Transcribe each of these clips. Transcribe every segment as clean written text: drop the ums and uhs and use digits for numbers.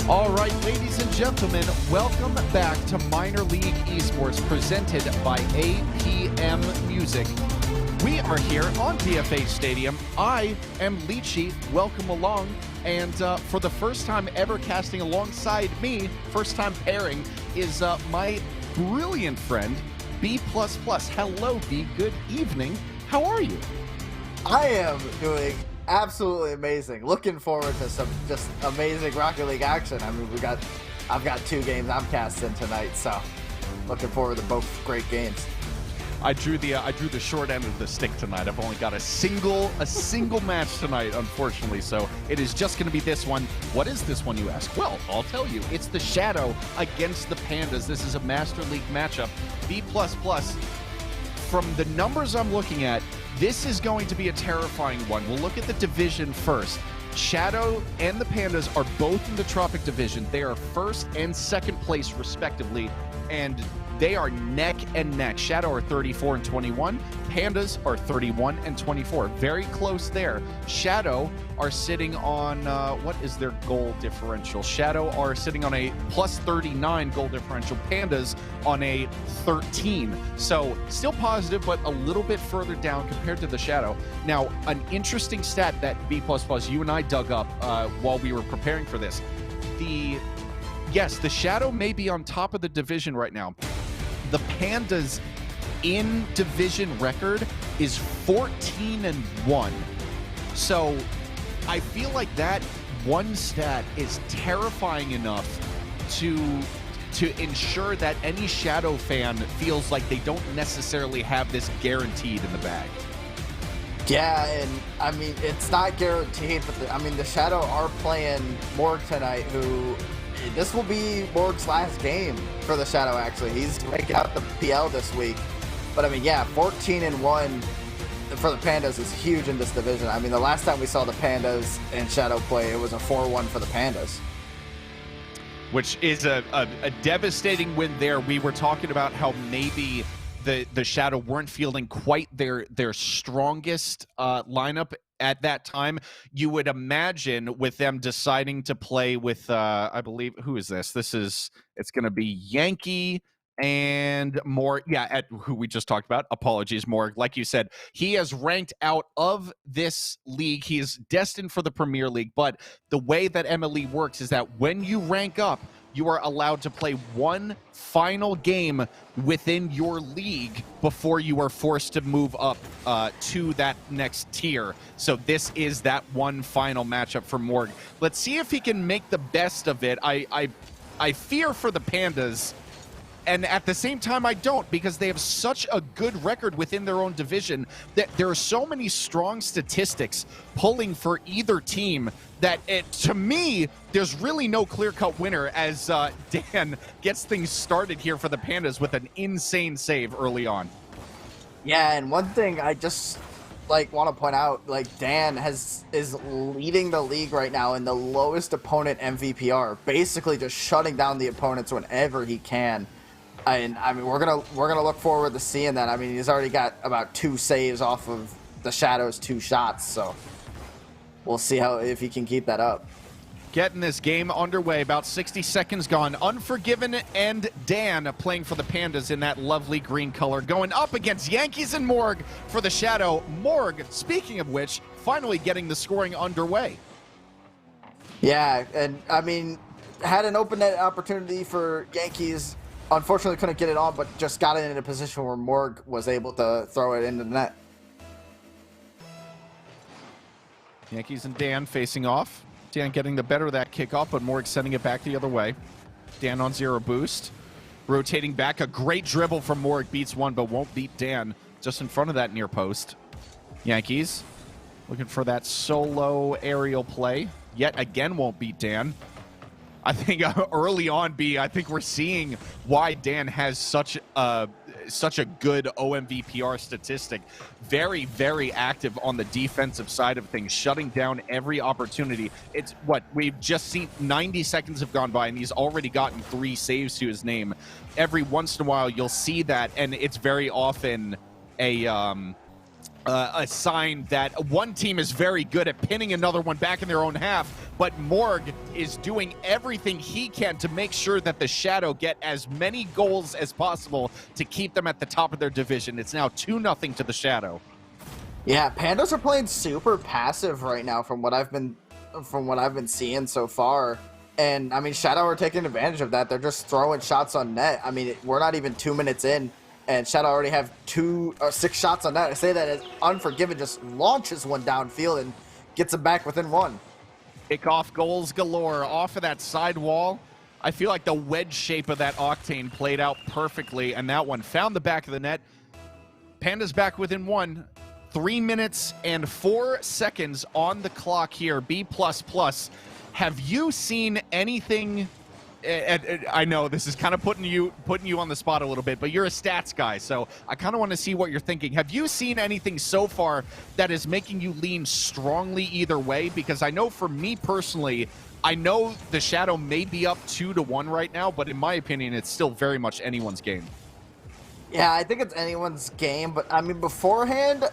All right, ladies and gentlemen, welcome back to Minor League Esports presented by APM Music. We are here on DFH Stadium. I am Leechy. Welcome along. And for the first time ever casting alongside me, first time pairing, is my brilliant friend, B++. Hello, B. Good evening. How are you? I am doing absolutely amazing. Looking forward to some just amazing Rocket League action. I mean, I've got 2 games I'm casting tonight, so looking forward to both great games. I drew the short end of the stick tonight. I've only got a single match tonight, unfortunately. So it is just going to be this one. What is this one, you ask? Well, I'll tell you. It's the Shadow against the Pandas. This is a Master League matchup. B++. From the numbers I'm looking at, this is going to be a terrifying one. We'll look at the division first. Shadow and the Pandas are both in the Tropic Division. They are first and second place, respectively, and they are neck and neck. Shadow are 34 and 21. Pandas are 31 and 24. Very close there. Shadow are sitting on, what is their goal differential? Shadow are sitting on a plus 39 goal differential. Pandas on a 13. So still positive, but a little bit further down compared to the Shadow. Now, an interesting stat that B++ you and I dug up while we were preparing for this. Yes, the Shadow may be on top of the division right now. The Pandas in division record is 14-1. So I feel like that one stat is terrifying enough to ensure that any Shadow fan feels like they don't necessarily have this guaranteed in the bag. Yeah, and I mean, it's not guaranteed, but the Shadow are playing Morg tonight, who this will be Morg's last game for the Shadow, actually. He's making out the PL this week. But I mean, yeah, 14-1 for the Pandas is huge in this division. I mean, the last time we saw the Pandas and Shadow play, it was a 4-1 for the Pandas. Which is a devastating win there. We were talking about how maybe the Shadow weren't fielding quite their strongest lineup at that time. You would imagine with them deciding to play with, I believe, who is this? It's going to be Yankee and Morg. Yeah, at who we just talked about. Apologies, Morg. Like you said, he has ranked out of this league. He is destined for the Premier League, but the way that MLE works is that when you rank up, you are allowed to play one final game within your league before you are forced to move up to that next tier. So this is that one final matchup for Morg. Let's see if he can make the best of it. I fear for the Pandas, and at the same time, I don't, because they have such a good record within their own division that there are so many strong statistics pulling for either team that, to me, there's really no clear-cut winner as Dan gets things started here for the Pandas with an insane save early on. Yeah, and one thing I just want to point out, Dan is leading the league right now in the lowest opponent MVPR, basically just shutting down the opponents whenever he can. And I mean, we're gonna look forward to seeing that. I mean, he's already got about 2 saves off of the Shadow's 2 shots, so we'll see if he can keep that up. Getting this game underway, about 60 seconds gone. Unforgiven and Dan playing for the Pandas in that lovely green color, going up against Yankees and Morg for the Shadow. Morg, speaking of which, finally getting the scoring underway. Yeah, and I mean, had an open net opportunity for Yankees. Unfortunately, couldn't get it on, but just got it in a position where Morg was able to throw it into the net. Yankees and Dan facing off. Dan getting the better of that kickoff, but Morg sending it back the other way. Dan on 0 boost. Rotating back. A great dribble from Morg. Beats one, but won't beat Dan. Just in front of that near post. Yankees looking for that solo aerial play. Yet again won't beat Dan. I think early on, B, I think we're seeing why Dan has such a good OMVPR statistic. Very, very active on the defensive side of things, shutting down every opportunity. It's what we've just seen. 90 seconds have gone by, and he's already gotten 3 saves to his name. Every once in a while, you'll see that, and it's very often a sign that one team is very good at pinning another one back in their own half. but Morg is doing everything he can to make sure that the Shadow get as many goals as possible to keep them at the top of their division. It's now 2-0 to the Shadow. Yeah, Pandas are playing super passive right now from what I've been seeing so far. And I mean, Shadow are taking advantage of that. They're just throwing shots on net. I mean, we're not even 2 minutes in, and Shadow already have 6 shots on net. I say that as Unforgiven just launches one downfield and gets it back within 1. Kickoff goals galore off of that side wall. I feel like the wedge shape of that Octane played out perfectly, and that one found the back of the net. Panda's back within 1. 3 minutes and 4 seconds on the clock here. B++. Have you seen anything? I know this is kind of putting you on the spot a little bit, but you're a stats guy, so I kind of want to see what you're thinking. Have you seen anything so far that is making you lean strongly either way? Because I know for me personally, I know the Shadow may be up 2-1 right now, but in my opinion, it's still very much anyone's game. Yeah, I think it's anyone's game, but I mean, beforehand,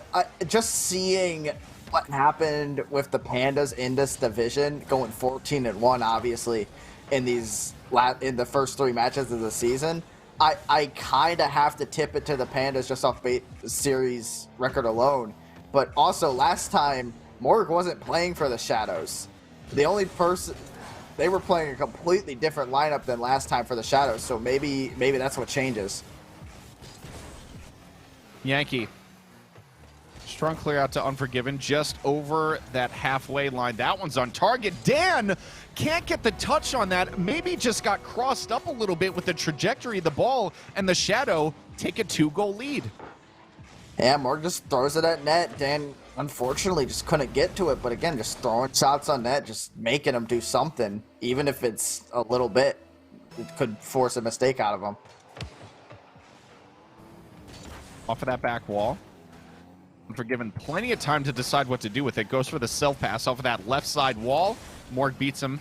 just seeing what happened with the Pandas in this division, going 14-1, obviously, in the first 3 matches of the season, I kind of have to tip it to the Pandas just off series record alone. But also, last time, Morg wasn't playing for the Shadows. The only person... They were playing a completely different lineup than last time for the Shadows, so maybe that's what changes. Yankee. Strong clear out to Unforgiven, just over that halfway line. That one's on target. Dan can't get the touch on that. Maybe just got crossed up a little bit with the trajectory of the ball, and the Shadow take a 2-goal lead. Yeah, Morg just throws it at net. Dan, unfortunately, just couldn't get to it. But again, just throwing shots on net, just making him do something. Even if it's a little bit, it could force a mistake out of him. Off of that back wall. Unforgiven plenty of time to decide what to do with it. Goes for the self-pass off of that left side wall. Morg beats him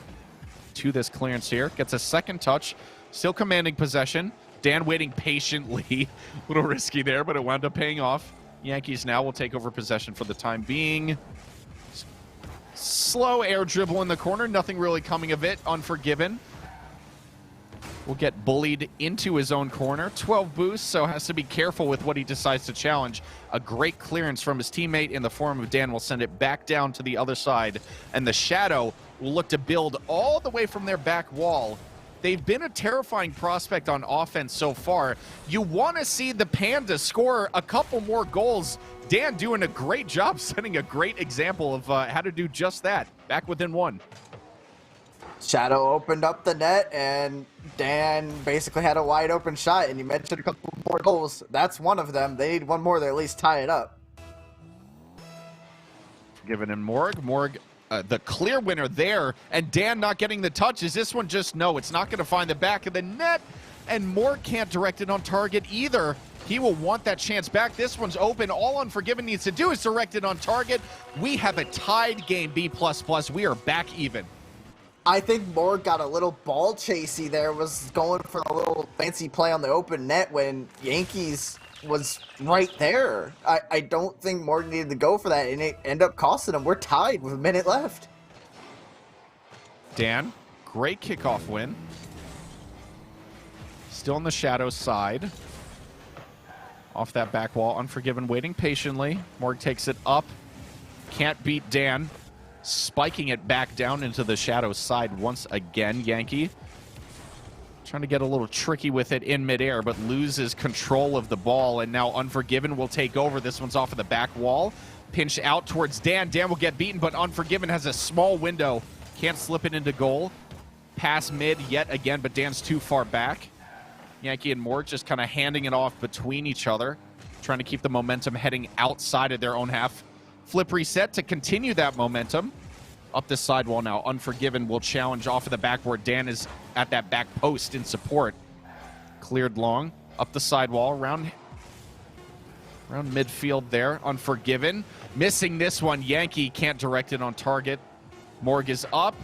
to this clearance here. Gets a second touch. Still commanding possession. Dan waiting patiently. A little risky there, but it wound up paying off. Yankees now will take over possession for the time being. Slow air dribble in the corner. Nothing really coming of it. Unforgiven will get bullied into his own corner. 12 boosts, so has to be careful with what he decides to challenge. A great clearance from his teammate in the form of Dan will send it back down to the other side, and the Shadow will look to build all the way from their back wall. They've been a terrifying prospect on offense so far. You want to see the Pandas score a couple more goals. Dan doing a great job, setting a great example of how to do just that. Back within 1. Shadow opened up the net, and Dan basically had a wide open shot, and you mentioned a couple more goals. That's one of them. They need one more to at least tie it up. Given in Morg. Morg, the clear winner there, and Dan not getting the touch. Is this one just no? It's not going to find the back of the net, and Morg can't direct it on target either. He will want that chance back. This one's open. All Unforgiven needs to do is direct it on target. We have a tied game, B++. We are back even. I think Morg got a little ball chasey there, was going for a little fancy play on the open net when Yankees was right there. I don't think Morg needed to go for that, and it ended up costing him. We're tied with a minute left. Dan, great kickoff win. Still on the Shadow side. Off that back wall, Unforgiven waiting patiently. Morg takes it up. Can't beat Dan. Spiking it back down into the Shadow side once again. Yankee trying to get a little tricky with it in midair, but loses control of the ball, and now Unforgiven will take over. This one's off of the back wall. Pinch out towards Dan. Dan will get beaten, but Unforgiven has a small window. Can't slip it into goal. Pass mid yet again, but Dan's too far back. Yankee and Morg just kind of handing it off between each other, trying to keep the momentum heading outside of their own half. Flip reset to continue that momentum. Up the sidewall now. Unforgiven will challenge off of the backboard. Dan is at that back post in support. Cleared long. Up the sidewall. Around midfield there. Unforgiven. Missing this one. Yankee can't direct it on target. Morg is up.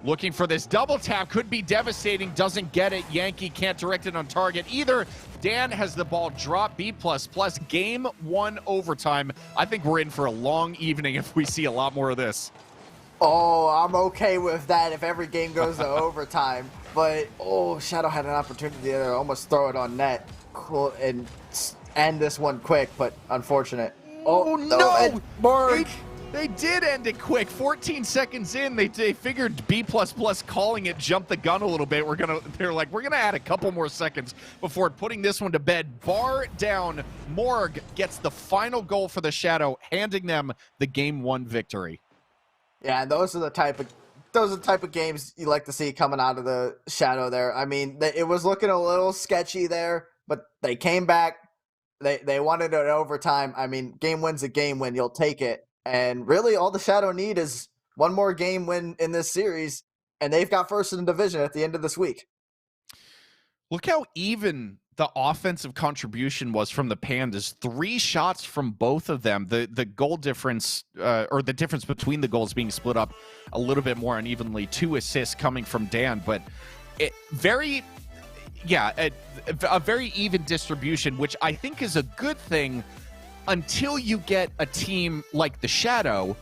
Looking for this double tap. Could be devastating. Doesn't get it. Yankee can't direct it on target either. Dan has the ball drop. B++. Game 1 overtime. I think we're in for a long evening if we see a lot more of this. Oh, I'm okay with that if every game goes to overtime. But, oh, Shadow had an opportunity there to almost throw it on net. Cool, and end this one quick, but unfortunate. Oh, no! no! Mark! They did end it quick. 14 seconds in, they figured B++ calling it jumped the gun a little bit. They're like, we're gonna add a couple more seconds before putting this one to bed. Bar down. Morg gets the final goal for the Shadow, handing them the Game 1 victory. Yeah, and those are the type of games you like to see coming out of the Shadow there. I mean, it was looking a little sketchy there, but they came back. They wanted it overtime. I mean, game win's a game win. You'll take it. And really, all the Shadow need is one more game win in this series, and they've got first in the division at the end of this week. Look how even the offensive contribution was from the Pandas. 3 shots from both of them. The goal difference, or the difference between the goals being split up a little bit more unevenly. 2 assists coming from Dan, but a very even distribution, which I think is a good thing until you get a team like the Shadow,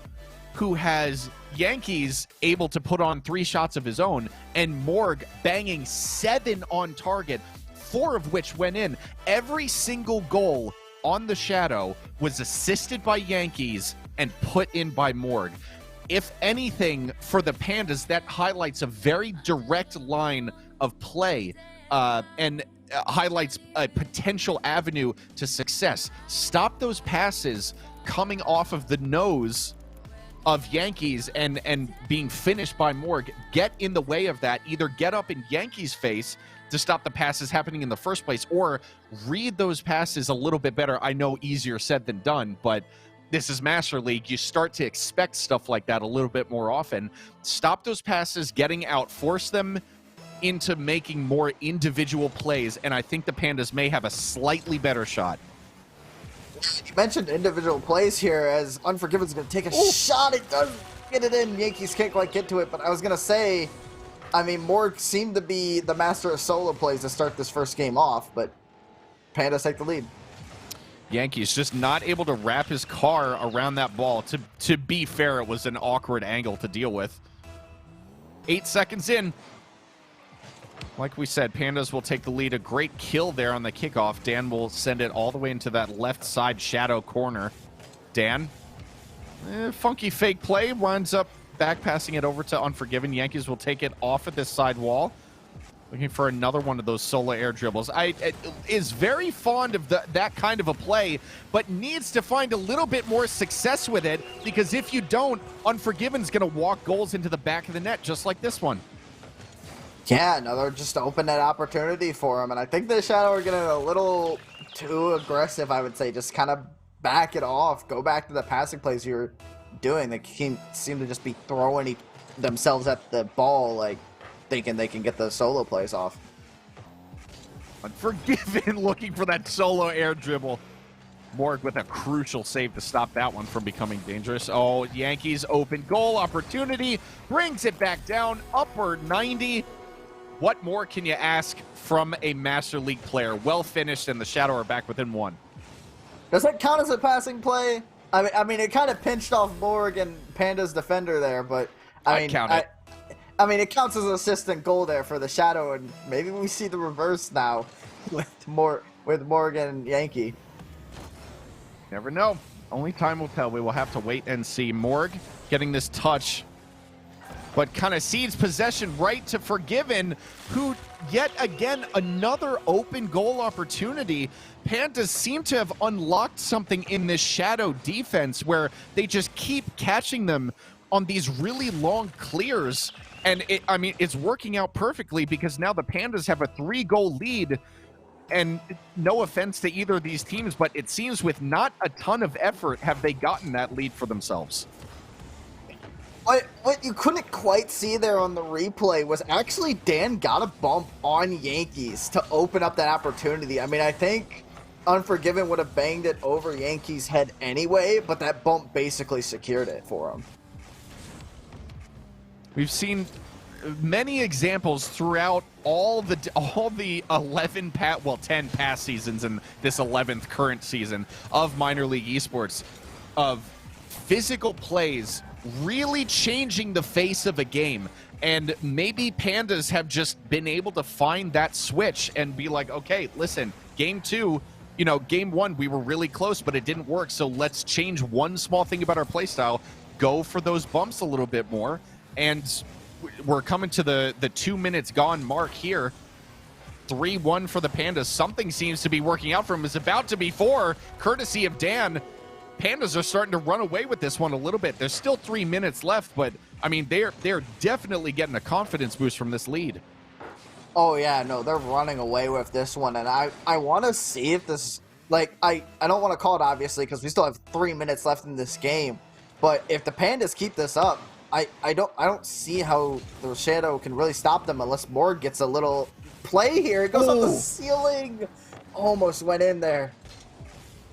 who has Yankees able to put on 3 shots of his own, and Morg banging 7 on target, 4 of which went in. Every single goal on the Shadow was assisted by Yankees and put in by Morg. If anything, for the Pandas, that highlights a very direct line of play and highlights a potential avenue to success. Stop those passes coming off of the nose of Yankees and being finished by Morg. Get in the way of that. Either get up in Yankees' face to stop the passes happening in the first place, or read those passes a little bit better. I know easier said than done, but this is Master League. You start to expect stuff like that a little bit more often. Stop those passes getting out. Force them into making more individual plays, and I think the Pandas may have a slightly better shot. You mentioned individual plays here, as Unforgiven's going to take a shot. It does get it in. Yankees can't quite get to it, but I was going to say, I mean, Morg seemed to be the master of solo plays to start this first game off, but Pandas take the lead. Yankees just not able to wrap his car around that ball. To be fair, it was an awkward angle to deal with. 8 seconds in. Like we said, Pandas will take the lead. A great kill there on the kickoff. Dan will send it all the way into that left side Shadow corner. Dan, funky fake play, winds up back passing it over to Unforgiven. Yankees will take it off at this side wall. Looking for another one of those solo air dribbles. Is very fond of that kind of a play, but needs to find a little bit more success with it, because if you don't, Unforgiven's going to walk goals into the back of the net, just like this one. Yeah, another just open net opportunity for him, and I think the Shadow are getting a little too aggressive, I would say. Just kind of back it off. Go back to the passing plays you were doing. They seem to just be throwing themselves at the ball, like thinking they can get the solo plays off. Unforgiven looking for that solo air dribble. Morg with a crucial save to stop that one from becoming dangerous. Oh, Yankees open goal opportunity. Brings it back down. Upper 90. What more can you ask from a Master League player? Well finished, and the Shadow are back within 1. Does that count as a passing play? I mean, it kind of pinched off Morg and Panda's defender there, but I mean, it counts as an assistant goal there for the Shadow, and maybe we see the reverse now with Morg and Yankee. Never know. Only time will tell. We will have to wait and see. Morg getting this touch, but kind of cedes possession right to Forgiven, who yet again another open goal opportunity. Pandas seem to have unlocked something in this Shadow defense where they just keep catching them on these really long clears, and it's working out perfectly, because now the Pandas have a 3-goal lead. And no offense to either of these teams, but it seems with not a ton of effort have they gotten that lead for themselves. What you couldn't quite see there on the replay was actually Dan got a bump on Yankees to open up that opportunity. I mean, I think Unforgiven would have banged it over Yankees' head anyway, but that bump basically secured it for him. We've seen many examples throughout all the 10 past seasons and this 11th current season of minor league esports of physical plays really changing the face of a game. And maybe Pandas have just been able to find that switch and be like, okay, listen, game 2, you know, game 1, we were really close, but it didn't work. So let's change one small thing about our playstyle, go for those bumps a little bit more. And we're coming to the 2 minutes gone mark here. 3-1 for the Pandas. Something seems to be working out for him. It's about to be 4, courtesy of Dan. Pandas are starting to run away with this one a little bit. There's still 3 minutes left, but I mean, they're definitely getting a confidence boost from this lead. Oh yeah, no, they're running away with this one, and I want to see if this, like, I don't want to call it obviously because we still have 3 minutes left in this game, but if the Pandas keep this up, I don't see how the Shadow can really stop them unless Morg gets a little play here. It goes on the ceiling, almost went in there.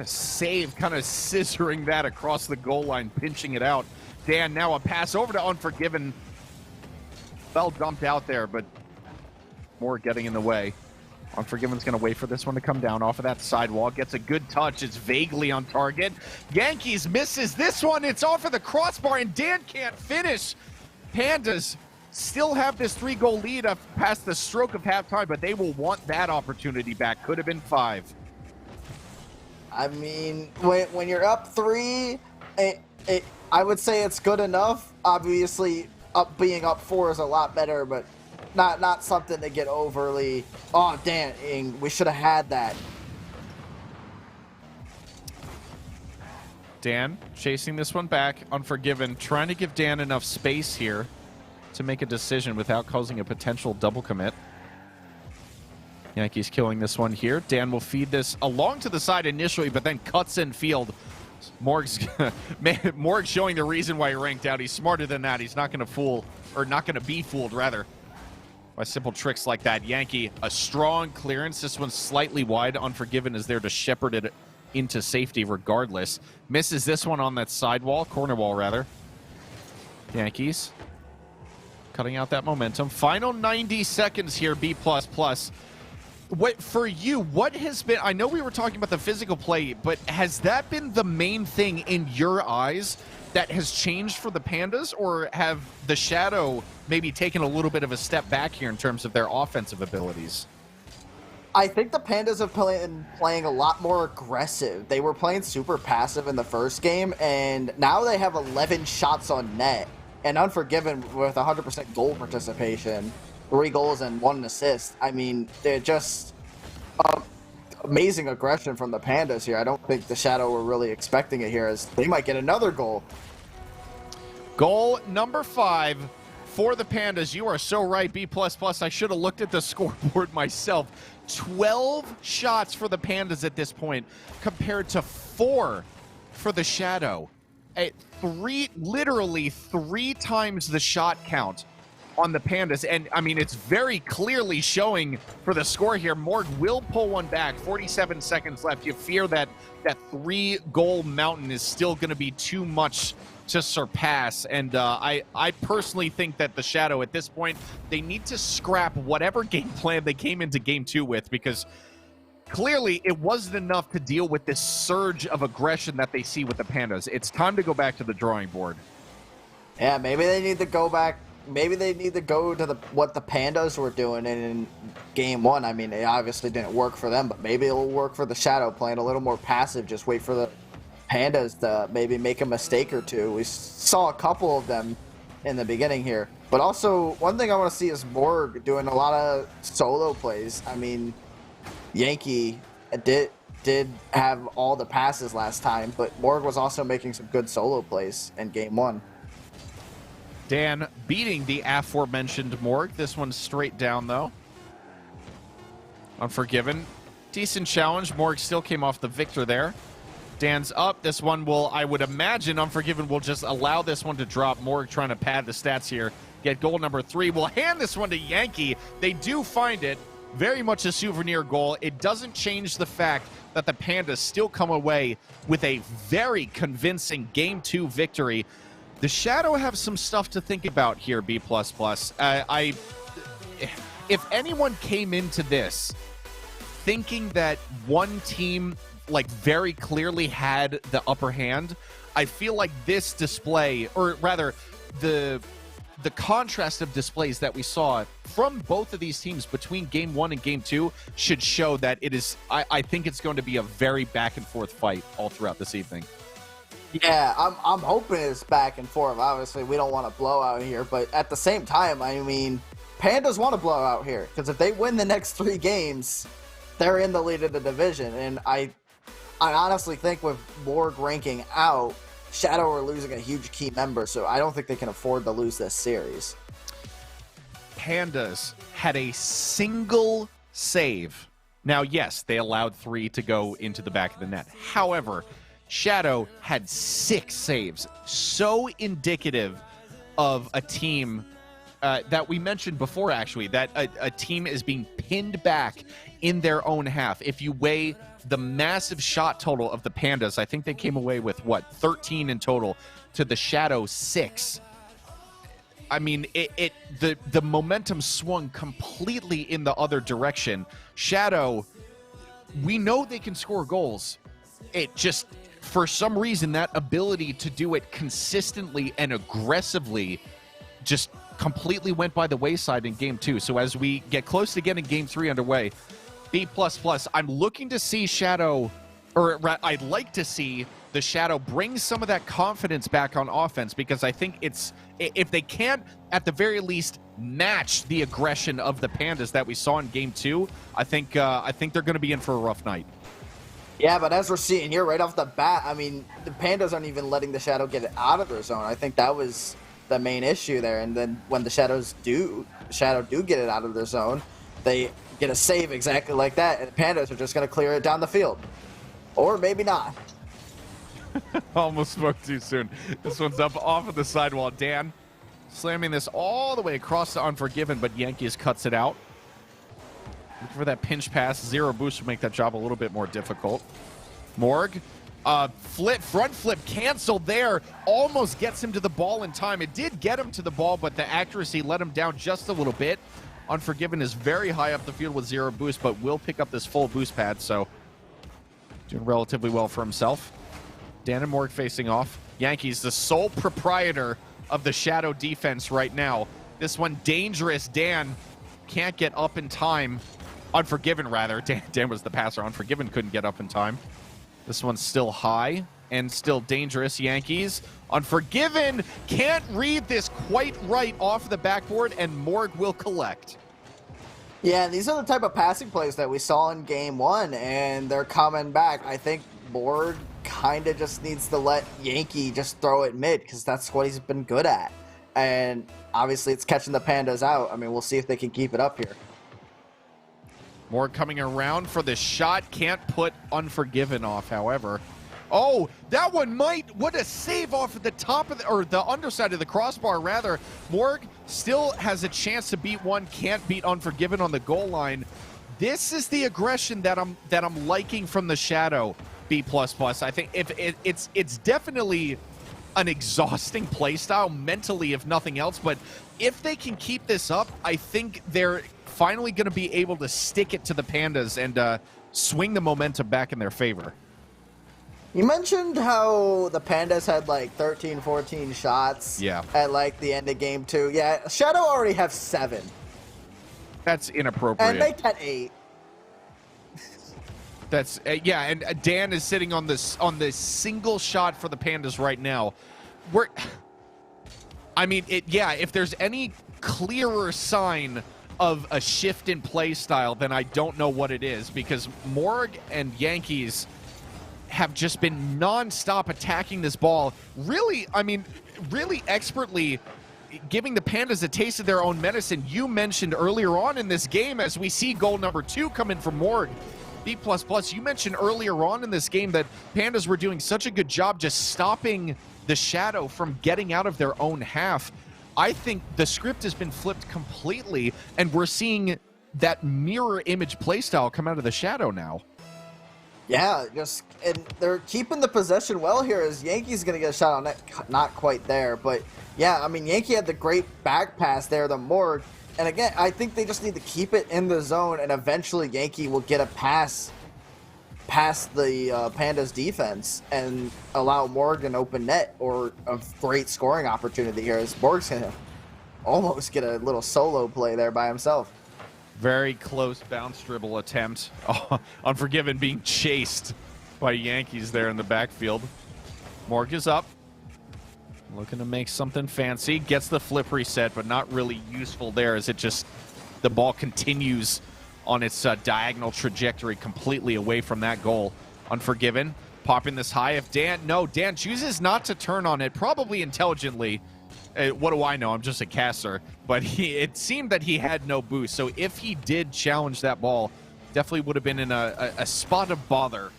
A save, kind of scissoring that across the goal line, pinching it out. Dan, now a pass over to Unforgiven. Well dumped out there, but more getting in the way. Unforgiven's going to wait for this one to come down off of that sidewall. Gets a good touch. It's vaguely on target. Yankees misses this one. It's off of the crossbar, and Dan can't finish. Pandas still have this 3-goal lead up past the stroke of halftime, but they will want that opportunity back. Could have been 5. I mean, when you're up 3, I would say it's good enough. Obviously, being up 4 is a lot better, but not something to get overly, oh, dang, we should have had that. Dan chasing this one back. Unforgiven, trying to give Dan enough space here to make a decision without causing a potential double commit. Yankees killing this one here. Dan will feed this along to the side initially, but then cuts in field. Morg's showing the reason why he ranked out. He's smarter than that. He's not going to fool, or not going to be fooled, rather, by simple tricks like that. Yankee, a strong clearance. This one's slightly wide. Unforgiven is there to shepherd it into safety regardless. Misses this one on that sidewall, corner wall, rather. Yankees cutting out that momentum. Final 90 seconds here, B++. What for you, what has been, I know we were talking about the physical play, but has that been the main thing in your eyes that has changed for the Pandas, or have the Shadow maybe taken a little bit of a step back here in terms of their offensive abilities? I think the Pandas have been playing a lot more aggressive. They were playing super passive in the first game, and now they have 11 shots on net, and Unforgiven with 100% goal participation. 3 goals and 1 assist. I mean, they're just amazing aggression from the Pandas here. I don't think the Shadow were really expecting it here, as they might get another goal. Goal number 5 for the Pandas. You are so right, B++. I should have looked at the scoreboard myself. 12 shots for the Pandas at this point, compared to 4 for the Shadow. Literally 3 times the shot count on the Pandas, and I mean, it's very clearly showing for the score here. Morg will pull one back. 47 seconds left. You fear that 3-goal mountain is still going to be too much to surpass, and I personally think that the Shadow at this point, they need to scrap whatever game plan they came into game 2 with, because clearly it wasn't enough to deal with this surge of aggression that they see with the Pandas. It's time to go back to the drawing board. Yeah, maybe they need to go back. Maybe they need to go to what the Pandas were doing in game 1. I mean, it obviously didn't work for them, but maybe it'll work for the Shadow, playing a little more passive. Just wait for the Pandas to maybe make a mistake or two. We saw a couple of them in the beginning here. But also, one thing I want to see is Morg doing a lot of solo plays. I mean, Yankee did have all the passes last time, but Morg was also making some good solo plays in game 1. Dan beating the aforementioned Morg. This one's straight down, though. Unforgiven. Decent challenge. Morg still came off the victor there. Dan's up. This one will, I would imagine, Unforgiven will just allow this one to drop. Morg trying to pad the stats here. Get goal number 3. We'll hand this one to Yankee. They do find it. Very much a souvenir goal. It doesn't change the fact that the Pandas still come away with a very convincing Game 2 victory. The Shadow have some stuff to think about here, B++. If anyone came into this thinking that one team, like, very clearly had the upper hand, I feel like this display, or rather the contrast of displays that we saw from both of these teams between game 1 and game 2 should show that it is, I think it's going to be a very back and forth fight all throughout this evening. Yeah, I'm hoping it's back and forth. Obviously, we don't want to blow out here, but at the same time, I mean, Pandas want to blow out here, because if they win the next 3 games, they're in the lead of the division. And I honestly think with Morg ranking out, Shadow are losing a huge key member, so I don't think they can afford to lose this series. Pandas had a single save. Now, yes, they allowed 3 to go into the back of the net. However, Shadow had 6 saves. So indicative of a team that we mentioned before, actually, that a team is being pinned back in their own half. If you weigh the massive shot total of the Pandas, I think they came away with, 13 in total, to the Shadow 6. I mean, the momentum swung completely in the other direction. Shadow, we know they can score goals. It just, for some reason, that ability to do it consistently and aggressively just completely went by the wayside in game 2. So as we get close to getting game 3 underway, B++, I'm looking to see Shadow, or I'd like to see the Shadow bring some of that confidence back on offense, because I think it's, if they can't at the very least match the aggression of the Pandas that we saw in game 2, I think they're going to be in for a rough night. Yeah, but as we're seeing here right off the bat, I mean, the Pandas aren't even letting the Shadow get it out of their zone. I think that was the main issue there. And then when the Shadow do get it out of their zone, they get a save exactly like that, and the Pandas are just going to clear it down the field. Or maybe not. Almost spoke too soon. This one's up off of the sidewall. Dan slamming this all the way across to Unforgiven, but Yankees cuts it out. Looking for that pinch pass. Zero boost will make that job a little bit more difficult. Morg, front flip canceled there. Almost gets him to the ball in time. It did get him to the ball, but the accuracy let him down just a little bit. Unforgiven is very high up the field with zero boost, but will pick up this full boost pad, so doing relatively well for himself. Dan and Morg facing off. Yankees, the sole proprietor of the Shadow defense right now. This one dangerous. Dan can't get up in time. Unforgiven, rather. Dan was the passer. Unforgiven couldn't get up in time. This one's still high and still dangerous. Yankees. Unforgiven can't read this quite right off the backboard, and Morg will collect. Yeah, these are the type of passing plays that we saw in game 1, and they're coming back. I think Morg kind of just needs to let Yankee just throw it mid, because that's what he's been good at. And obviously it's catching the Pandas out. I mean, we'll see if they can keep it up here. Morg coming around for the shot. Can't put Unforgiven off, however. Oh, that one might. What a save off of the top of the, or the underside of the crossbar, rather. Morg still has a chance to beat one. Can't beat Unforgiven on the goal line. This is the aggression that I'm liking from the Shadow. B++. I think if it's definitely an exhausting play style mentally, if nothing else. But if they can keep this up, I think they're finally going to be able to stick it to the Pandas and swing the momentum back in their favor. You mentioned how the Pandas had like 13, 14 shots at like the end of game 2. Yeah, Shadow already have 7. That's inappropriate. And they had 8. That's yeah, and Dan is sitting on this single shot for the Pandas right now. I mean, if there's any clearer sign of a shift in play style, then I don't know what it is, because Morg and Yankees have just been non-stop attacking this ball. Really, I mean, really expertly giving the Pandas a taste of their own medicine. You mentioned earlier on in this game, as we see goal number 2 come in from Morg. B++, you mentioned earlier on in this game that Pandas were doing such a good job just stopping the Shadow from getting out of their own half. I think the script has been flipped completely, and we're seeing that mirror image playstyle come out of the Shadow now. Yeah, and they're keeping the possession well here, as Yankee's going to get a shot on it. Not quite there, but yeah, I mean, Yankee had the great back pass there, the Morg. And again, I think they just need to keep it in the zone, and eventually Yankee will get a pass past the Pandas defense and allow Morg an open net or a great scoring opportunity here, as Morg's gonna almost get a little solo play there by himself. Very close bounce dribble attempt. Oh, Unforgiven being chased by Yankees there in the backfield. Morg is up. Looking to make something fancy. Gets the flip reset, but not really useful there as it just, the ball continues on its diagonal trajectory completely away from that goal. Unforgiven, popping this high. If Dan chooses not to turn on it, probably intelligently. What do I know? I'm just a caster. But it seemed that he had no boost. So if he did challenge that ball, definitely would have been in a spot of bother,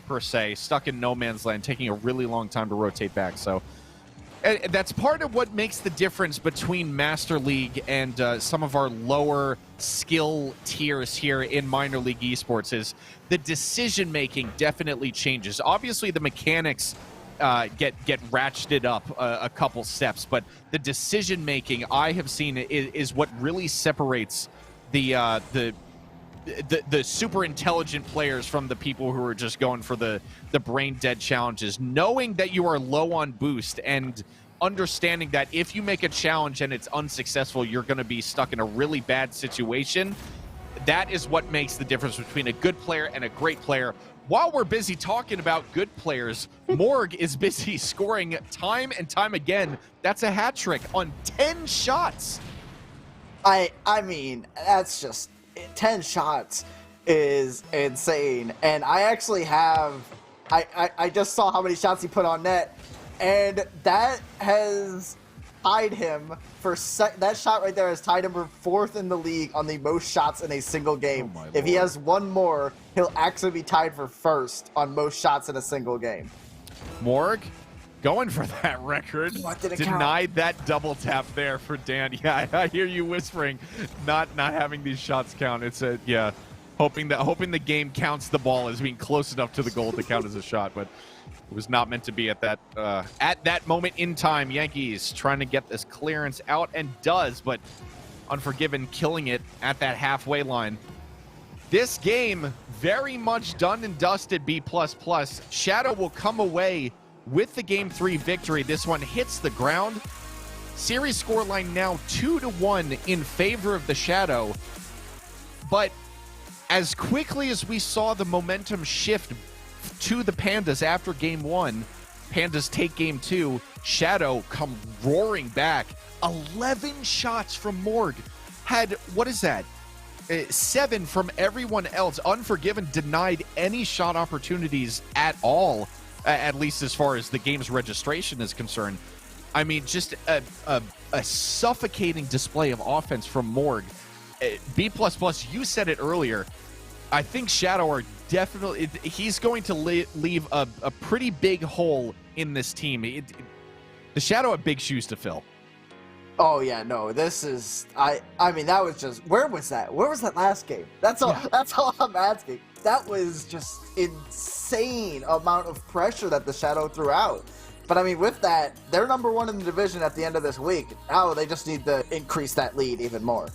per se. Stuck in no man's land, taking a really long time to rotate back. So that's part of what makes the difference between Master League and some of our lower skill tiers here in minor league esports is the decision making definitely changes. Obviously, the mechanics get ratcheted up a couple steps, but the decision making I have seen is what really separates the super intelligent players from the people who are just going for the brain dead challenges. Knowing that you are low on boost and understanding that if you make a challenge and it's unsuccessful, you're going to be stuck in a really bad situation. That is what makes the difference between a good player and a great player. While we're busy talking about good players, Morg is busy scoring time and time again. That's a hat trick on 10 shots. I mean, that's just 10 shots is insane. And I actually have I just saw how many shots he put on net, and that has tied him for that shot right there has tied him for 4th in the league on the most shots in a single game. Oh, if he has one more, he'll actually be tied for 1st on most shots in a single game. Morg going for that record. Denied that double tap there for Dan. Yeah, I hear you whispering, not having these shots count. It's hoping the game counts the ball as being close enough to the goal to count as a shot, but it was not meant to be at that moment in time. Yankees trying to get this clearance out and does, but Unforgiven killing it at that halfway line. This game very much done and dusted. B++. Shadow will come away with the Game 3 victory. This one hits the ground. Series scoreline now 2-1 in favor of the Shadow. But as quickly as we saw the momentum shift to the Pandas after Game 1, Pandas take Game 2, Shadow come roaring back. 11 shots from Morg. Had, what is that? 7 from everyone else. Unforgiven denied any shot opportunities at all, at least as far as the game's registration is concerned. I mean, just a suffocating display of offense from Morg. B++, you said it earlier. I think Shadow are definitely, he's going to leave a pretty big hole in this team. The Shadow have big shoes to fill. Oh yeah, no, this is I mean that was just, where was that last game? That's all I'm asking. That was just insane amount of pressure that the Shadow threw out. But I mean, with that, they're number 1 in the division at the end of this week. Now they just need to increase that lead even more.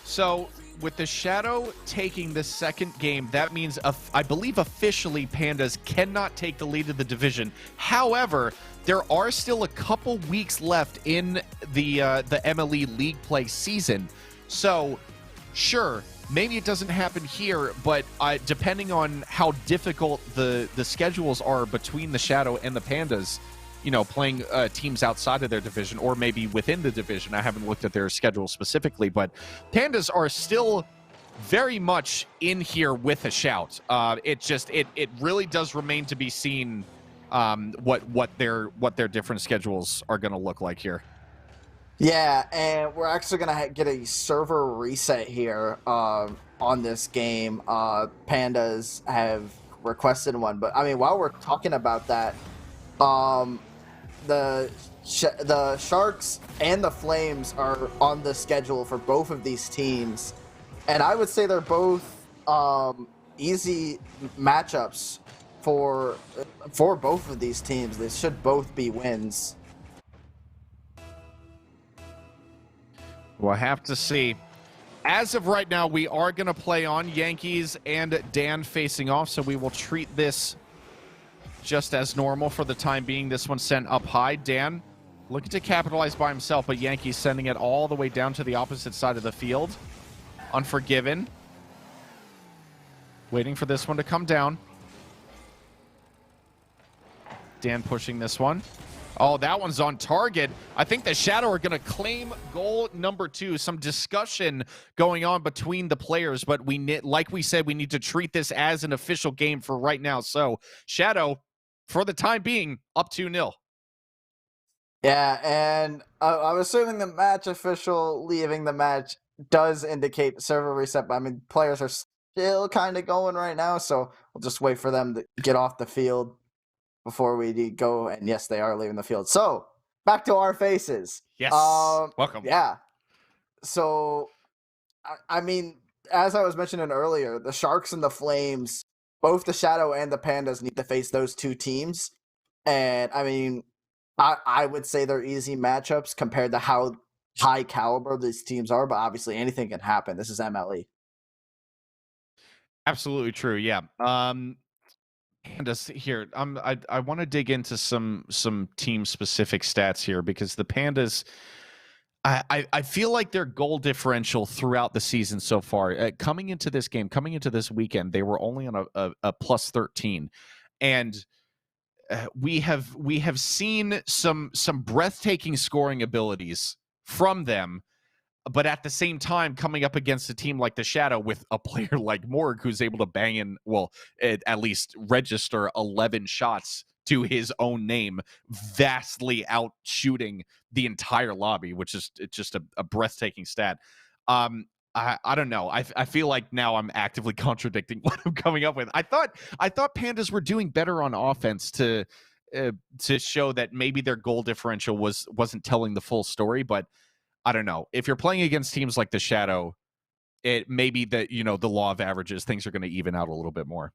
So with the Shadow taking the second game, that means I believe officially Pandas cannot take the lead of the division. However, there are still a couple weeks left in the MLE League play season. So, sure, maybe it doesn't happen here, but depending on how difficult the schedules are between the Shadow and the Pandas, you know, playing teams outside of their division or maybe within the division. I haven't looked at their schedule specifically, but Pandas are still very much in here with a shout. It really does remain to be seen what their different schedules are going to look like here. Yeah, and we're actually gonna get a server reset here on this game. Pandas have requested one, but I mean, while we're talking about that, the Sharks and the Flames are on the schedule for both of these teams, and I would say they're both easy matchups for both of these teams. They should both be wins. We'll have to see. As of right now, we are going to play on Yankees and Dan facing off, so we will treat this just as normal for the time being. This one sent up high. Dan looking to capitalize by himself, but Yankees sending it all the way down to the opposite side of the field. Unforgiven. Waiting for this one to come down. Dan pushing this one. Oh, that one's on target. I think the Shadow are going to claim goal number 2. Some discussion going on between the players, but like we said, we need to treat this as an official game for right now. So, Shadow, for the time being, up 2-0. Yeah, and I'm assuming the match official leaving the match does indicate server reset, but I mean, players are still kind of going right now, so we'll just wait for them to get off the field before we go. And yes, they are leaving the field. So back to our faces. Yes. Welcome. Yeah. So, I mean, as I was mentioning earlier, the Sharks and the Flames, both the Shadow and the Pandas need to face those two teams. And I mean, I would say they're easy matchups compared to how high caliber these teams are, but obviously anything can happen. This is MLE. Absolutely true. Yeah. Pandas here. I want to dig into some team specific stats here because the Pandas, I feel like their goal differential throughout the season so far, coming into this game, coming into this weekend, they were only on a plus 13, and we have seen some breathtaking scoring abilities from them. But at the same time, coming up against a team like the Shadow with a player like Morg, who's able to bang in, well, at least register 11 shots to his own name, vastly out shooting the entire lobby, which is just a breathtaking stat. I don't know. I feel like now I'm actively contradicting what I'm coming up with. I thought Pandas were doing better on offense to show that maybe their goal differential wasn't telling the full story, but I don't know. If you're playing against teams like the Shadow, it may be that, the law of averages, things are going to even out a little bit more.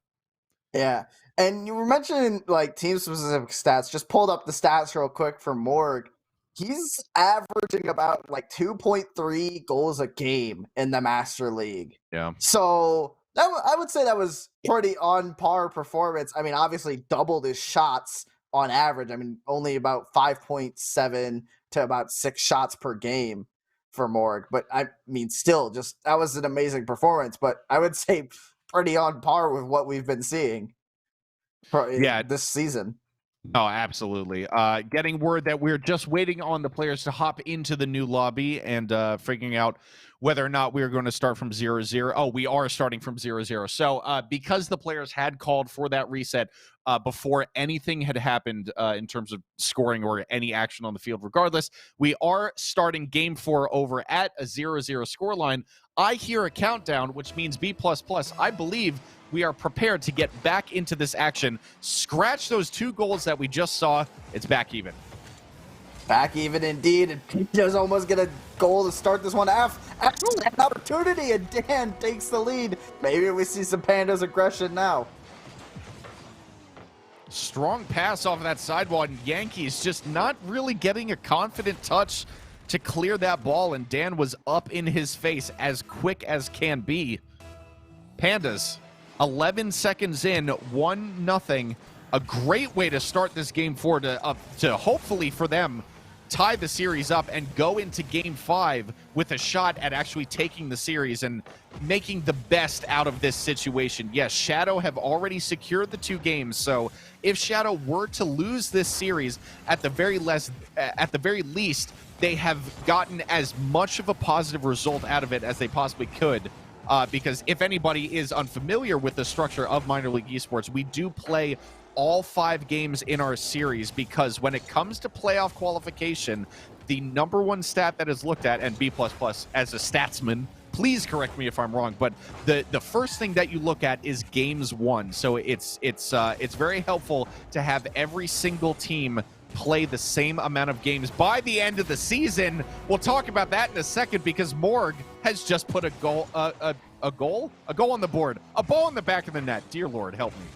Yeah. And you were mentioning like team specific stats. Just pulled up the stats real quick for Morg. He's averaging about like 2.3 goals a game in the Master League. Yeah. So I would say that was pretty on par performance. I mean, obviously doubled his shots on average. I mean, only about 5.7 to about 6 shots per game for Morg. But I mean, still, just that was an amazing performance. But I would say pretty on par with what we've been seeing this season. Oh, absolutely. Getting word that we're just waiting on the players to hop into the new lobby and figuring out whether or not we're going to start from 0-0. Oh, we are starting from 0-0. So because the players had called for that reset before anything had happened in terms of scoring or any action on the field, regardless, we are starting game 4 over at a 0-0 scoreline. I hear a countdown, which means B++. I believe we are prepared to get back into this action. Scratch those 2 goals that we just saw. It's back even. Back even indeed. And Pinto's almost get a goal to start this one after an opportunity, and Dan takes the lead. Maybe we see some Pandas aggression now. Strong pass off of that sidewall, and Yankees just not really getting a confident touch to clear that ball, and Dan was up in his face as quick as can be. Pandas, 11 seconds in, 1-0. A great way to start this game 4 to hopefully for them tie the series up and go into game 5 with a shot at actually taking the series and making the best out of this situation. Yes, Shadow have already secured the 2 games, so if Shadow were to lose this series, at the very least, they have gotten as much of a positive result out of it as they possibly could. Because if anybody is unfamiliar with the structure of minor league esports, we do play all 5 games in our series, because when it comes to playoff qualification, the number 1 stat that is looked at, and B++ as a statsman, please correct me if I'm wrong, but the first thing that you look at is games won. So it's very helpful to have every single team play the same amount of games by the end of the season. We'll talk about that in a second, because Morg has just put a goal on the board, a ball in the back of the net. Dear Lord, help me.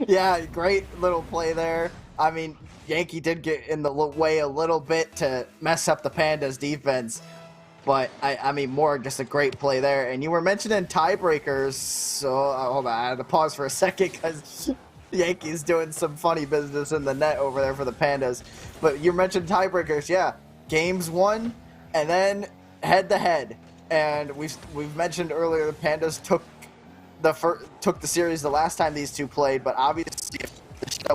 Yeah, great little play there. I mean, Yankee did get in the way a little bit to mess up the Pandas defense. But I mean, Morg, just a great play there. And you were mentioning tiebreakers, so hold on, I had to pause for a second because Yankees doing some funny business in the net over there for the Pandas. But you mentioned tiebreakers, yeah. Games 1 and then head-to-head. And we've mentioned earlier the Pandas took the series the last time these two played, but obviously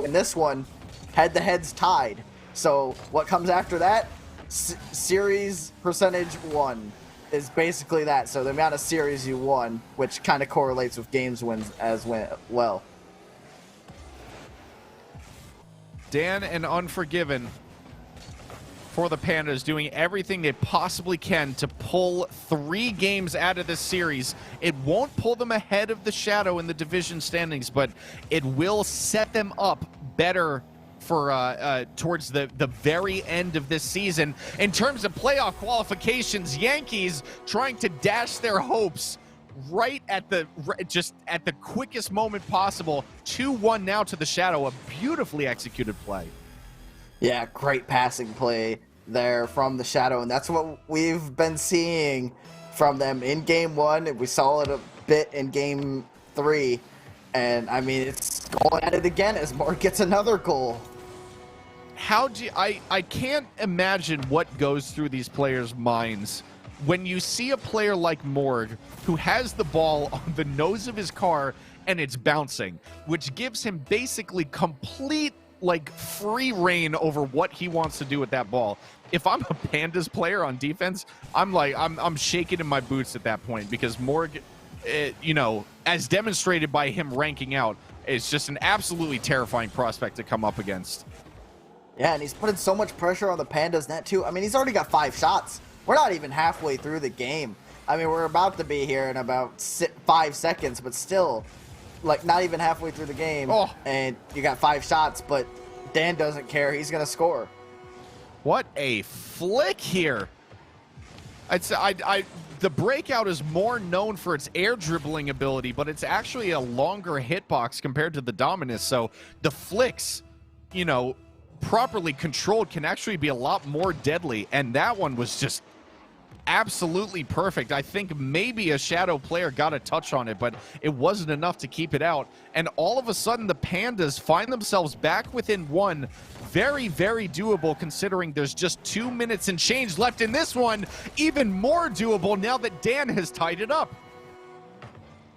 in this one, head-to-head's tied. So what comes after that? Series percentage 1 is basically that. So the amount of series you won, which kind of correlates with games wins as well. Dan and Unforgiven for the Pandas doing everything they possibly can to pull 3 games out of this series. It won't pull them ahead of the Shadow in the division standings, but it will set them up better for towards the very end of this season. In terms of playoff qualifications, Yankees trying to dash their hopes right at the quickest moment possible. 2-1 now to the Shadow. A beautifully executed play. Yeah, great passing play there from the Shadow, and that's what we've been seeing from them in Game 1. We saw it a bit in Game 3, and I mean, it's going at it again as Morg gets another goal. I can't imagine what goes through these players' minds when you see a player like Morg who has the ball on the nose of his car and it's bouncing, which gives him basically complete free reign over what he wants to do with that ball. If I'm a Pandas player on defense, I'm shaking in my boots at that point, because Morg, as demonstrated by him ranking out, is just an absolutely terrifying prospect to come up against. Yeah, and he's putting so much pressure on the Pandas net too. I mean, he's already got 5 shots. We're not even halfway through the game. I mean, we're about to be here in about 5 seconds, but still, not even halfway through the game. Oh. And you got 5 shots, but Dan doesn't care. He's going to score. What a flick here. The breakout is more known for its air dribbling ability, but it's actually a longer hitbox compared to the Dominus. So the flicks, properly controlled, can actually be a lot more deadly. And that one was just absolutely perfect. I think maybe a Shadow player got a touch on it, but it wasn't enough to keep it out. And all of a sudden, the Pandas find themselves back within 1. Very, very doable, considering there's just 2 minutes and change left in this one. Even more doable now that Dan has tied it up.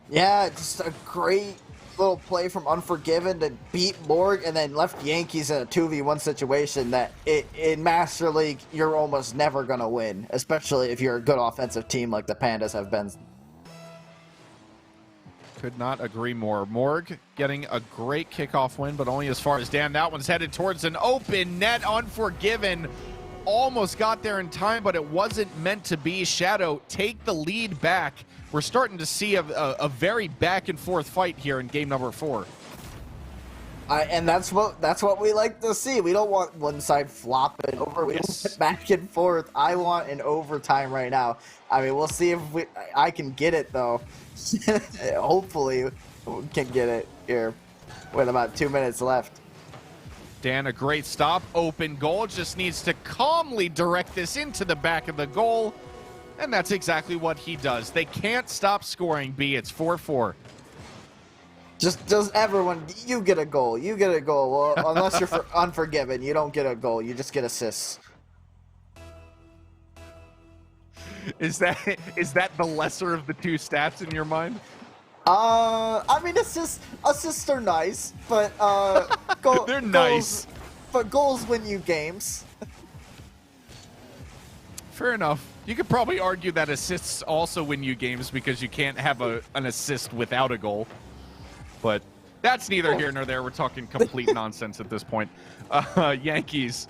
Yeah, just a great little play from Unforgiven to beat Morg, and then left Yankees in a 2v1 situation that in Master League you're almost never going to win, especially if you're a good offensive team like the Pandas have been. Could not agree more. Morg getting a great kickoff win, but only as far as Dan. That one's headed towards an open net. Unforgiven almost got there in time, but it wasn't meant to be. Shadow take the lead back. We're starting to see a very back and forth fight here in game number 4. And that's what we like to see. We don't want one side flopping over. We want back and forth. I want an overtime right now. I mean, we'll see if I can get it though. Hopefully, we can get it here with about 2 minutes left. Dan, a great stop. Open goal. Just needs to calmly direct this into the back of the goal. And that's exactly what he does. They can't stop scoring, B. It's 4-4. Just everyone, you get a goal. You get a goal. Well, unless you're Unforgiven, you don't get a goal. You just get assists. Is that the lesser of the 2 stats in your mind? I mean, assists are nice, but they're nice. But goals win you games. Fair enough. You could probably argue that assists also win you games because you can't have an assist without a goal. But that's neither here nor there. We're talking complete nonsense at this point. Yankees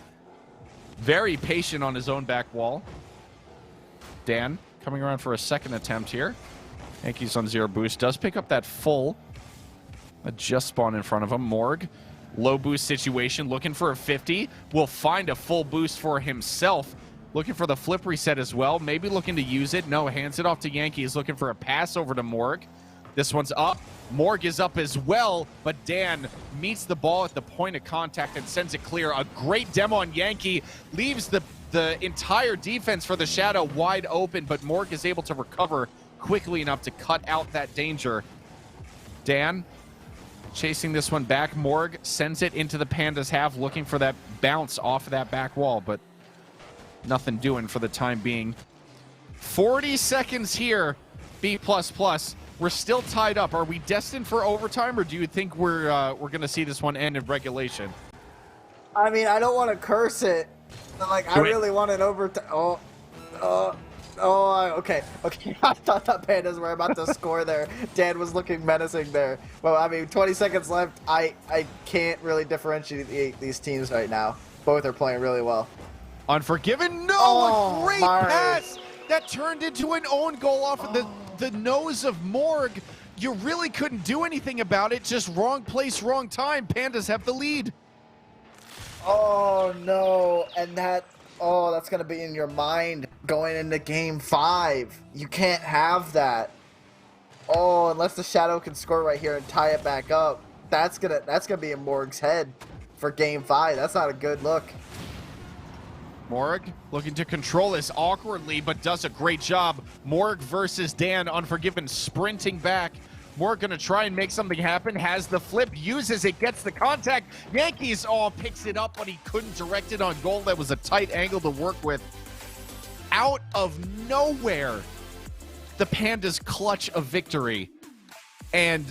very patient on his own back wall. Dan coming around for a second attempt here. Yankees on 0 boost. Does pick up that full. That just spawned in front of him. Morg, low boost situation. Looking for a 50. Will find a full boost for himself. Looking for the flip reset as well. Maybe looking to use it. No, hands it off to Yankees. Looking for a pass over to Morg. This one's up. Morg is up as well, but Dan meets the ball at the point of contact and sends it clear. A great demo on Yankee. Leaves the the entire defense for the Shadow wide open, but Morg is able to recover quickly enough to cut out that danger. Dan chasing this one back. Morg sends it into the Pandas half, looking for that bounce off of that back wall, but nothing doing for the time being. 40 seconds here, B++. We're still tied up. Are we destined for overtime, or do you think we're going to see this one end in regulation? I mean, I don't want to curse it, but like, I really want it overtime. Okay. I thought the Pandas were about to score there. Dan was looking menacing there. Well, I mean, 20 seconds left. I can't really differentiate these teams right now. Both are playing really well. Unforgiven. No, a great pass that turned into an own goal off of the nose of Morg. You really couldn't do anything about it. Just wrong place, wrong time. Pandas have the lead. Oh no, and that's gonna be in your mind going into game 5. You can't have that. Oh, unless the Shadow can score right here and tie it back up. That's gonna be in Morg's head for game 5. That's not a good look. Morg looking to control this awkwardly, but does a great job. Morg versus Dan. Unforgiven sprinting back. Morg gonna try and make something happen. Has the flip, uses it, gets the contact. Yankees picks it up, but he couldn't direct it on goal. That was a tight angle to work with. Out of nowhere, the Pandas clutch a victory. And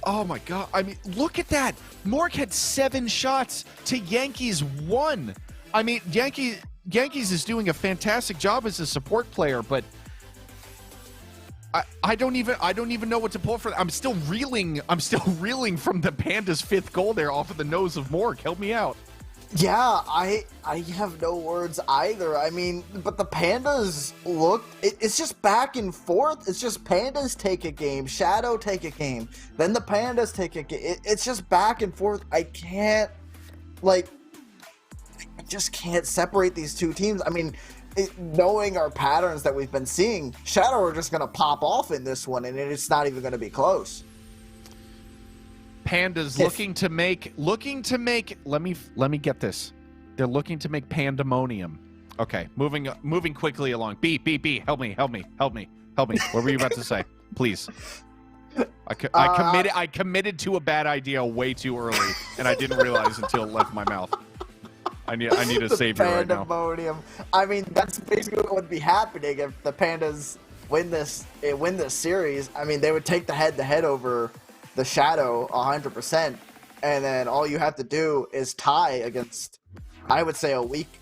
oh my God, I mean, look at that. Morg had 7 shots to Yankees 1. I mean, Yankees is doing a fantastic job as a support player, but I don't even know what to pull for. I'm still reeling from the Pandas' 5th goal there off of the nose of Morg. Help me out. Yeah, I have no words either. I mean, but the Pandas it's just back and forth. It's just Pandas take a game, Shadow take a game, then the Pandas take a game. It's just back and forth. I just can't separate these two teams. I mean, knowing our patterns that we've been seeing, Shadow are just going to pop off in this one, and it's not even going to be close. Pandas looking to make. Let me get this. They're looking to make pandemonium. Okay, moving quickly along. B. Help me. What were you about to say? Please. I committed to a bad idea way too early, and I didn't realize until it left my mouth. I need a savior right now. Pandemonium. I mean, that's basically what would be happening if the Pandas win this series. I mean, they would take the head-to-head over the Shadow 100%, and then all you have to do is tie against, I would say,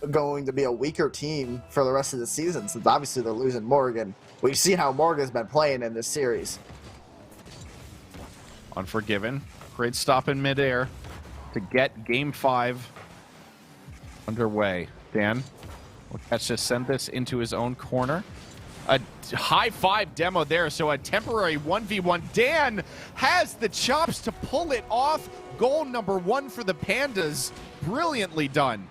going to be a weaker team for the rest of the season, since obviously they're losing Morgan. We've seen how Morgan's been playing in this series. Unforgiven. Great stop in midair to get game 5 underway. Dan will catch this, send this into his own corner. A high 5 demo there, so a temporary 1v1. Dan has the chops to pull it off. Goal number 1 for the Pandas. Brilliantly done.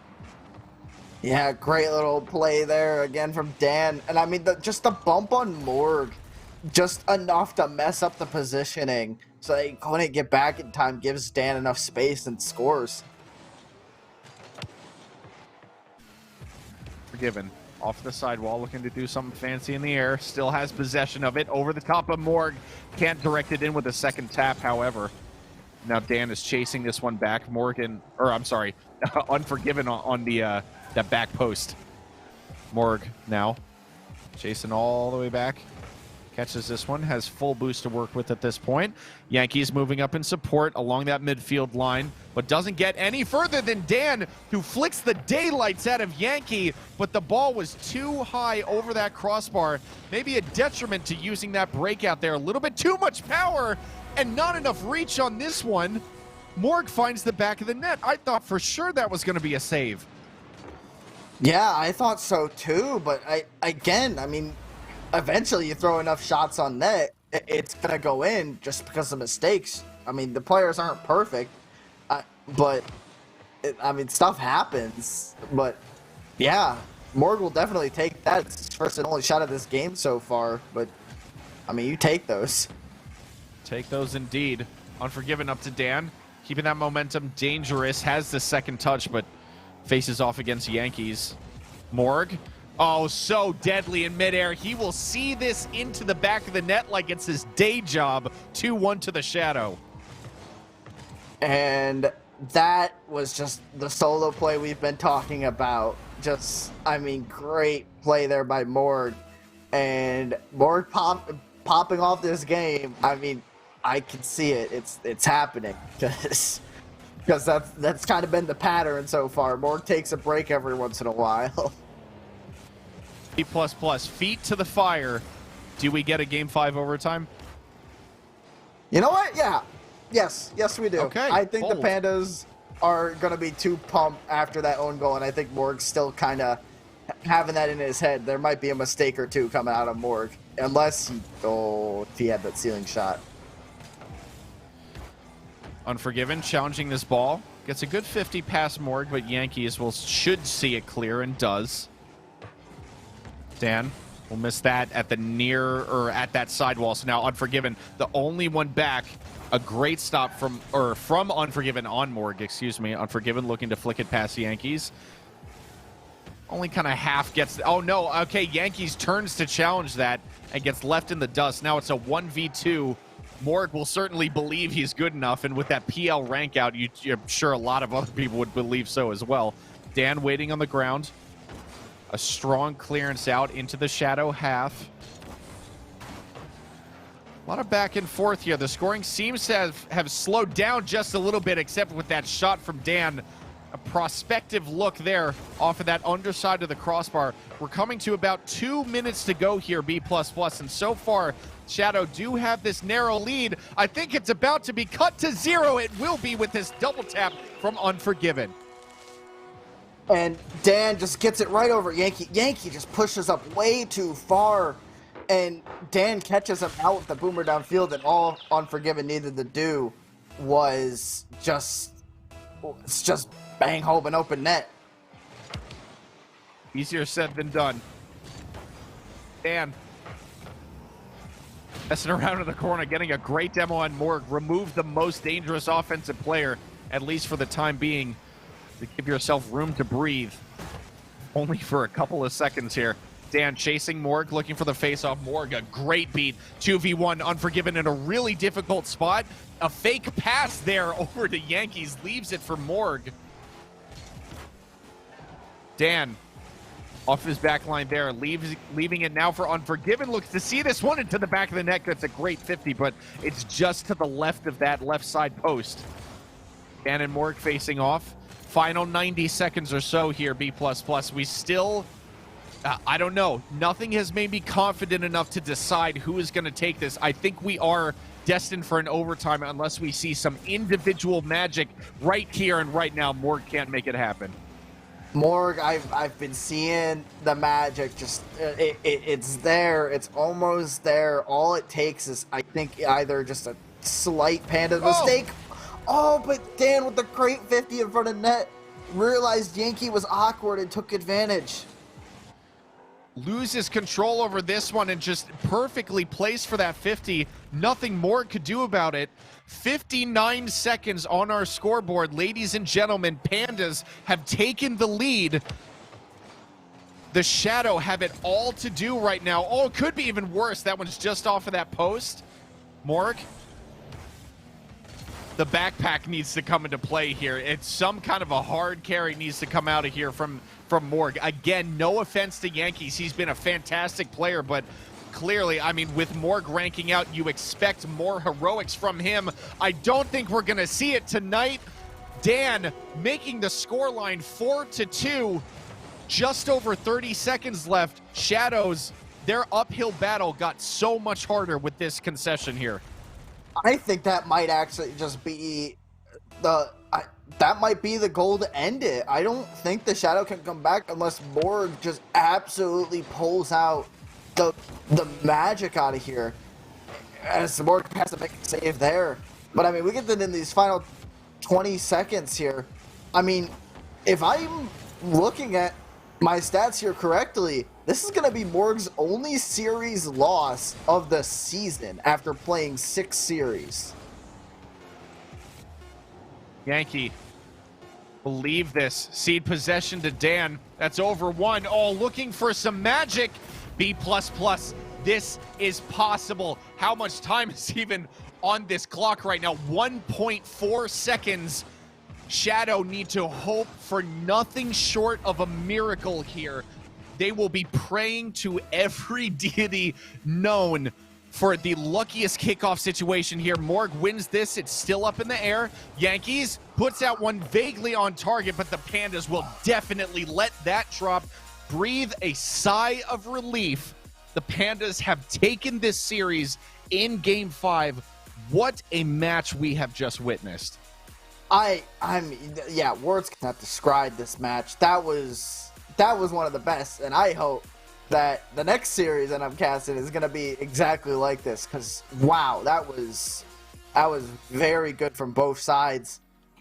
Yeah, great little play there again from Dan. And I mean, just the bump on Morg, just enough to mess up the positioning. So they couldn't get back in time, gives Dan enough space and scores. Forgiven. Off the sidewall, looking to do something fancy in the air. Still has possession of it. Over the top of Morg. Can't direct it in with a second tap, however. Now Dan is chasing this one back. Unforgiven on the that back post. Morg now chasing all the way back. Catches this one, has full boost to work with at this point. Yankees moving up in support along that midfield line, but doesn't get any further than Dan, who flicks the daylights out of Yankee, but the ball was too high over that crossbar. Maybe a detriment to using that breakout there. A little bit too much power and not enough reach on this one. Morg finds the back of the net. I thought for sure that was going to be a save. Yeah, I thought so too, but I mean, eventually you throw enough shots on net, it's going to go in just because of mistakes. I mean, the players aren't perfect, but stuff happens. But yeah, Morg will definitely take that. It's his first and only shot of this game so far, but I mean, you take those. Take those indeed. Unforgiven up to Dan, keeping that momentum dangerous, has the second touch, but faces off against Yankees. Morg. Oh, so deadly in midair. He will see this into the back of the net like it's his day job. 2-1 to the Shadow. And that was just the solo play we've been talking about. Just, I mean, great play there by Morg. And Morg popping off this game. I mean, I can see it. It's happening. Because that's kind of been the pattern so far. Morg takes a break every once in a while. B++, feet to the fire. Do we get a Game 5 overtime? You know what? Yeah. Yes, we do. Okay, I think bold. the Pandas are going to be too pumped after that own goal, and I think Morg's still kind of having that in his head. There might be a mistake or two coming out of Morg, unless if he had that ceiling shot. Unforgiven challenging this ball. Gets a good 50 past Morg, but Yankees should see it clear and does. Dan will miss that at the at that sidewall. So now Unforgiven, the only one back. A great stop from Unforgiven on Morg, excuse me. Unforgiven looking to flick it past Yankees. Only kind of half gets... Oh, no. Okay, Yankees turns to challenge that and gets left in the dust. Now it's a 1v2. Morg will certainly believe he's good enough, and with that PL rank out, I'm sure a lot of other people would believe so as well. Dan waiting on the ground. A strong clearance out into the Shadow half. A lot of back and forth here. The scoring seems to have slowed down just a little bit, except with that shot from Dan. A prospective look there off of that underside of the crossbar. We're coming to about 2 minutes to go here, B++, and so far, Shadow do have this narrow lead. I think it's about to be cut to 0. It will be with this double tap from Unforgiven. And Dan just gets it right over Yankee. Yankee just pushes up way too far, and Dan catches him out with the boomer downfield, and all Unforgiven needed to do was just bang home an open net. Easier said than done. Dan messing around in the corner, getting a great demo on Morg. Remove the most dangerous offensive player, at least for the time being, to give yourself room to breathe. Only for a couple of seconds here. Dan chasing Morg, looking for the face-off. Morg, a great beat. 2v1, Unforgiven in a really difficult spot. A fake pass there over to Yankees, leaves it for Morg. Dan, off his back line there, leaving it now for Unforgiven. Looks to see this one into the back of the net. That's a great 50, but it's just to the left of that left side post. Dan and Morg facing off. Final 90 seconds or so here, B++. We still, I don't know. Nothing has made me confident enough to decide who is going to take this. I think we are destined for an overtime unless we see some individual magic right here and right now. Morg can't make it happen. Morg, I've been seeing the magic. Just it's there. It's almost there. All it takes is, I think, either just a slight Panda mistake. Oh, but Dan with the great 50 in front of net realized Yankee was awkward and took advantage. Loses control over this one and just perfectly placed for that 50. Nothing more could do about it. 59 seconds on our scoreboard. Ladies and gentlemen, Pandas have taken the lead. The Shadow have it all to do right now. Oh, it could be even worse. That one's just off of that post. Morg. The backpack needs to come into play here. It's some kind of a hard carry needs to come out of here from Morg. Again, no offense to Yankees. He's been a fantastic player, but clearly, I mean, with Morg ranking out, you expect more heroics from him. I don't think we're going to see it tonight. Dan making the scoreline 4-2. Just over 30 seconds left. Shadows, their uphill battle got so much harder with this concession here. I think that might actually just be that might be the goal to end it. I don't think the Shadow can come back unless Morg just absolutely pulls out the magic out of here. As Morg has to make a save there. But I mean, we get in these final 20 seconds here. I mean, if I'm looking at my stats here correctly, this is going to be Morg's only series loss of the season after playing 6 series. Yankee Believe this. Seed possession to Dan. That's over one. Oh, looking for some magic. B++. This is possible. How much time is even on this clock right now? 1.4 seconds. Shadow need to hope for nothing short of a miracle here. They will be praying to every deity known for the luckiest kickoff situation here. Morg wins this. It's still up in the air. Yankees puts out one vaguely on target, but the Pandas will definitely let that drop. Breathe a sigh of relief. The Pandas have taken this series in Game 5. What a match we have just witnessed. Yeah, words cannot describe this match. That was one of the best, and I hope that the next series that I'm casting is going to be exactly like this, because wow, that was very good from both sides.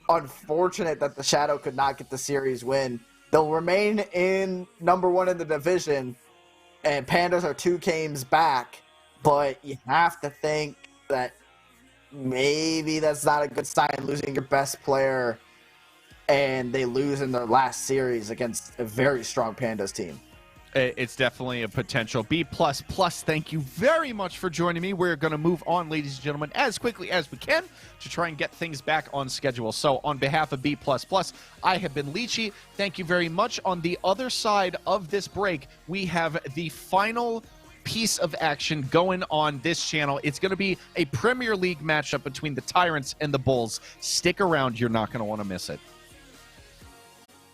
Unfortunate that the Shadow could not get the series win. They'll remain in #1 in the division, and Pandas are 2 games back, but you have to think that maybe that's not a good sign, losing your best player, and they lose in their last series against a very strong Pandas team. It's definitely a potential. B++, thank you very much for joining me. We're going to move on, ladies and gentlemen, as quickly as we can to try and get things back on schedule. So on behalf of B++, I have been Lychee. Thank you very much. On the other side of this break, we have the final piece of action going on this channel. It's going to be a Premier League matchup between the Tyrants and the Bulls. Stick around. You're not going to want to miss it.